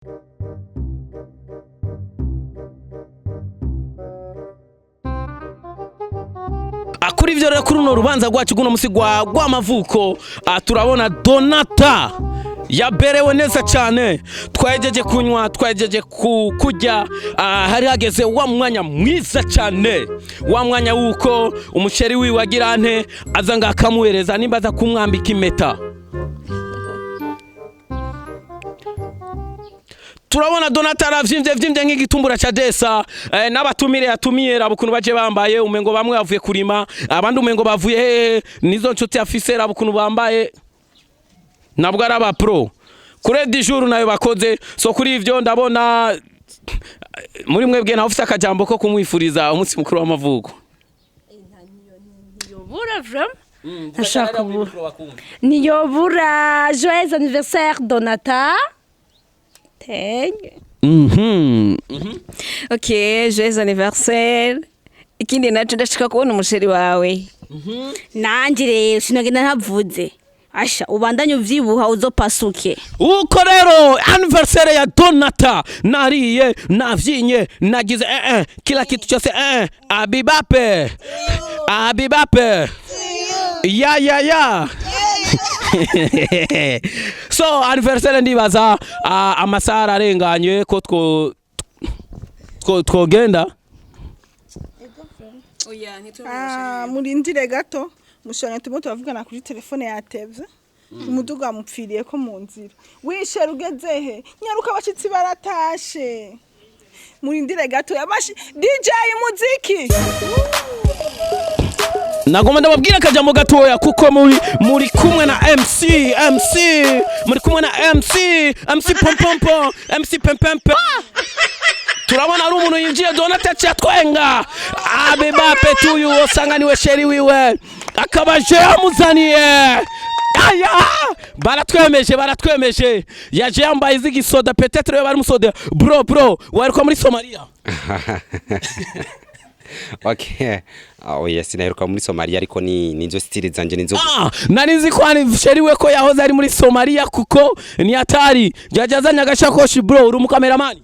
Kuri ivyo rero kuri runo rubanza rwacu guno musigwa gw'amavuko turabona Donata yaberewe neza cyane, twajeje kunywa, twajeje kujya, hari hageze wa mwanya mwiza cyane, wa mwanya wuko umusheri wiwe agira nte azanga akamuhereza nimba aza kumwambika impeta. Turabona Donata aravyimbye nk'igitumbura ca Desa, n'abatumire yatumiye rabukuntu baje bambaye, umengo bamwe bavuye kurima, abandi umengo bavuye nizo nshuti afise rabukuntu bambaye nabwo araba pro kure dijuru nayo bakoze. So kuri ivyo ndabona muri mwebwe na ofisa akajambo ko kumwifuriza umunsi mukuru w'amavuko. Niyobura vraiment ntashaka niyobura joyeux anniversaire Donata. Okay, joyeux anniversaire. Ikindi naco ndashaka kubona umusheri wawe. Nanje rero sinagenda ntavuze. Asha ubandanye uvyibuha uzopasuke. Uko rero anniversaire ya Donata nariye navyinye nagize kila kitu cyose abibape ya so anniversaire ndibaza amasara arenganye ko twogenda. Murindire gato mushanya tumo tuvugana kuri telefone yatevye umuduga amupfiriye ko mu nzira. Wishe rugezehe nyaruka abashitsi baratashe. Murindire gato yabashi DJ muziki. Nagomba ndababwira akajambo gatoya kuko muri kumwe na MC muri kumwe na MC pompompo MC pempempe. Turabona ari umuntu yinjiye Donata cyatwenga abibape tuyu osanganiwe sheri wiwe akabaje amuzaniye. Aya baratwemeje yaje yambaye izigisoda peut-être yo bari musoda bro wari ko muri Somalia. Okay. Oya sinaheruka muri Somalia ariko ninzo style zanje ninzo. Narizi ko ari sheri we ko yahoze ari muri Somalia kuko ni atari jajazanya agashakoshi bro uri umukameramani.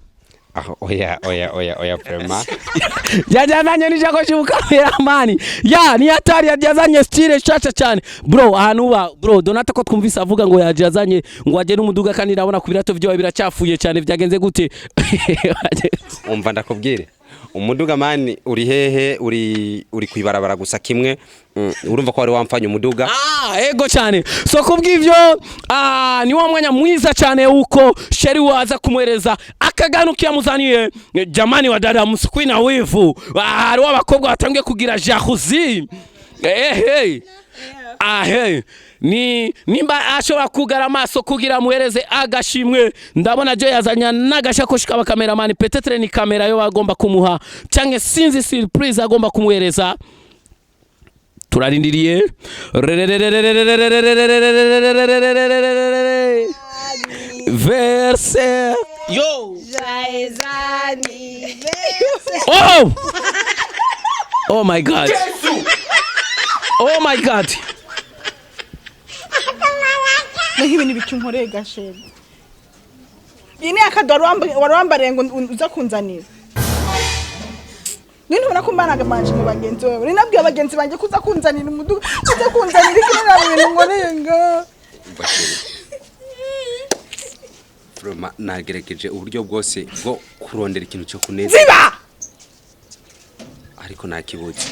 Oya prema. Jajazanya ni shakoshi umukameramani. Ya ni atari yajazanye style chacha cyane. Bro ahanuba bro Donata ko twumvise avuga ngo yajazanye ngo aje n'umuduga kandi ndabona ku birato byo biracyafuye cyane byagenze gute? Umva ndakubwire. Umuduga mani uri hehe uri kwibarabara gusa kimwe urumva ko wari wamfanya umuduga. Ego cyane. So kubw'ivyo ni wa mwanya mwiza cyane uko sheri waza kumwereza akagano kiyamuzaniye jamani wa dada musukwi na wivu ari w'abakobwa batangiye kugira jacuzzi. Nimba ashobora kugara amaso kugira muhereze agashimwe ndabona je yazanya nagashakoshi kaba cameraman peut-être ni kamera yo agomba kumuha canke sinzi surprise agomba kumuhereza. Turarindiriye verse yo Joyeux anniversaire. Oh my god. Oh my god. Nahibi nibicunkoreye gashebe. Ini akadoro warambare ngo uza kunzanira. Nini banakumbanaga manje mu bagenzi bawe. Ninabwiye abagenzi banje kuza kunzanira umuduga, kuza kunzanira ikirara ibintu ngorenga. Prema nagerageje uburyo bwose bwo kurondera ikintu cyo kuneza. Ziba. Ariko nakibuze.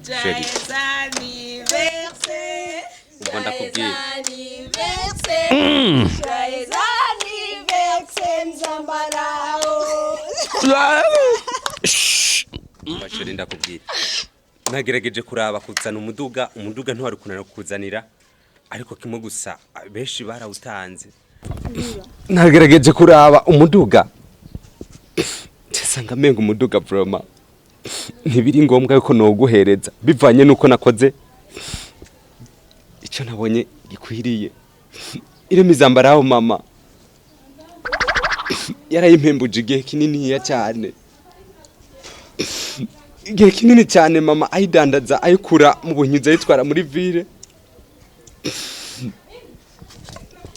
Joyeux anniversaire. Ubanda kubwira. Joyeux anniversaire Nzambarao. Bashiri ndakubwira. Nagerageje kuraba kuzana umuduga ntwari kunana kuzanira ariko kimwe gusa benshi barawutanze. Nagerageje kuraba umuduga. Nsanga menga umuduga broma. Ntibiri ngombwa yuko noguhereza bivanye nuko nakoze icyo nabonye gikwiriye. Ire mizambaraho mama yarayimpembuje igihe kinini cyane. Igihe kinini cyane mama ayidandaza ayikura mu bunyuza yitwara muri ville.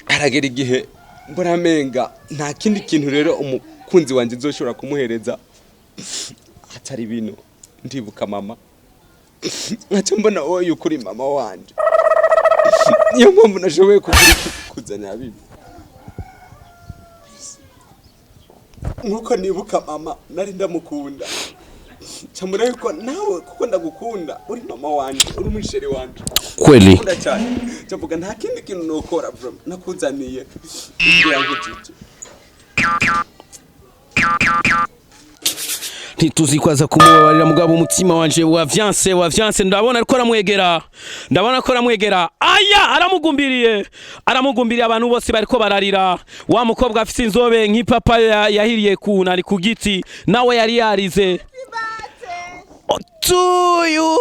Aragera igihe mbona menga nta kindi kintu rero umukunzi wanje nzoshobora kumuhereza atari bino ndibuka mama nkaca mbona wowe ukuri mama wanje niyo mpamvu nashoboye kuzana bino nkuko nibuka mama nari ndamukunda chamura yuko nawe kuko ndagukunda uri mama wanje uri umusheri wanje kweli ndakunda cyane cyavuga nta kindi kintu nokora bro nakuzaniye ibyo yangujije ntituzikwaza kumubabarira mugabo umutima wanje wavyanse ndabona ariko aramwegera aya aramugumbiriye abantu bose bariko bararira wa mukobwa afite inzobe nk'ipapa yahiriye ari ku giti nawe yari yarize to you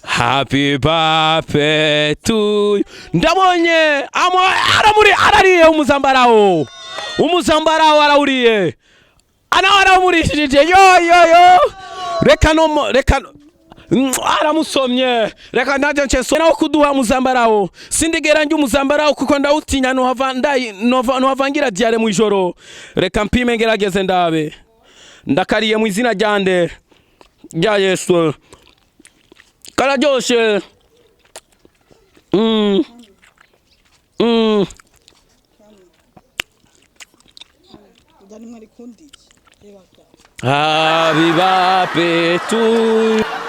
happy birthday to you ndabonye arariye umuzambarawo arawuriye arawumurishije yo reka aramusomye reka naje nceso nawo kuduha muzambarawo sindigera njye umuzambarawo kuko ndawutinya nohavangira diare mu ijoro reka mpime ngerageze ndabe ndakariye mu izina ryande rya Yesu kararyoshe Happy birthday to you.